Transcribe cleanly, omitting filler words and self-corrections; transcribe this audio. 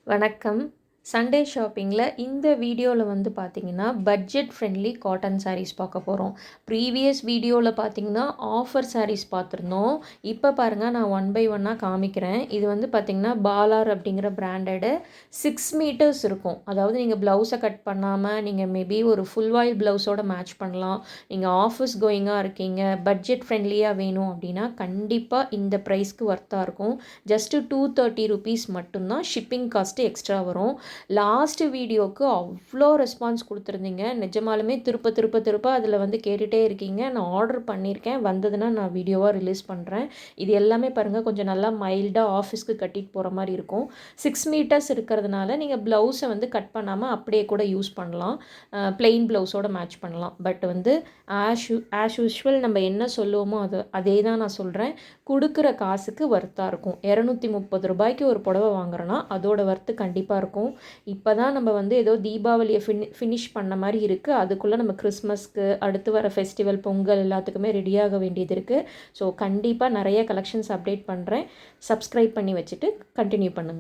வணக்கம். சண்டே ஷாப்பிங்கில இந்த வீடியோவில் வந்து பார்த்தீங்கன்னா, பட்ஜெட் ஃப்ரெண்ட்லி காட்டன் சாரீஸ் பார்க்க போகிறோம். ப்ரீவியஸ் வீடியோவில் பார்த்தீங்கன்னா, ஆஃபர் சாரீஸ் பார்த்துருந்தோம். இப்போ பாருங்கள், நான் ஒன் பை ஒன்னாக காமிக்கிறேன். இது வந்து பார்த்தீங்கன்னா, பாலார் அப்படிங்கிற பிராண்டடு 6 மீட்டர்ஸ் இருக்கும். அதாவது நீங்கள் ப்ளவுஸை கட் பண்ணாமல், நீங்கள் மேபி ஒரு ஃபுல் வாயில் ப்ளவுஸோட மேட்ச் பண்ணலாம். நீங்கள் ஆஃபீஸ் கோயிங்காக இருக்கீங்க, பட்ஜெட் ஃப்ரெண்ட்லியாக வேணும் அப்படின்னா, கண்டிப்பாக இந்த ப்ரைஸ்க்கு ஒர்த்தாக இருக்கும். ஜஸ்ட்டு ₹230 மட்டும்தான். ஷிப்பிங் காஸ்ட்டு எக்ஸ்ட்ரா வரும். லாஸ்ட் வீடியோவுக்கு அவ்வளோ ரெஸ்பான்ஸ் கொடுத்துருந்தீங்க. நிஜமாலுமே திருப்ப அதில் வந்து கேட்டுகிட்டே இருக்கீங்க. நான் ஆர்டர் பண்ணியிருக்கேன், வந்ததுன்னா நான் வீடியோவாக ரிலீஸ் பண்ணுறேன். இது எல்லாமே பாருங்கள், கொஞ்சம் நல்லா மைல்டாக ஆஃபீஸ்க்கு கட்டிட்டு போகிற மாதிரி இருக்கும். 6 மீட்டர்ஸ் இருக்கிறதுனால நீங்கள் ப்ளவுஸை வந்து கட் பண்ணாமல் அப்படியே கூட யூஸ் பண்ணலாம். பிளெயின் ப்ளவுஸோட மேட்ச் பண்ணலாம். பட் வந்து ஆஸ் யூஷுவல் நம்ம என்ன சொல்லுவோமோ அதே தான் நான் சொல்கிறேன். கொடுக்குற காசுக்கு ஒர்த்தாக இருக்கும். ₹230 ஒரு புடவை வாங்குறோன்னா அதோட ஒர்த்து கண்டிப்பாக இருக்கும். இப்போ தான் நம்ம வந்து ஏதோ தீபாவளியை ஃபினிஷ் பண்ண மாதிரி இருக்குது. அதுக்குள்ளே நம்ம கிறிஸ்மஸ்க்கு, அடுத்து வர ஃபெஸ்டிவல், பொங்கல் எல்லாத்துக்குமே ரெடியாக வேண்டியது இருக்குது. ஸோ கண்டிப்பாக நிறைய கலெக்ஷன்ஸ் அப்டேட் பண்ணுறேன். சப்ஸ்கிரைப் பண்ணி வச்சுட்டு கண்டினியூ பண்ணுங்கள்.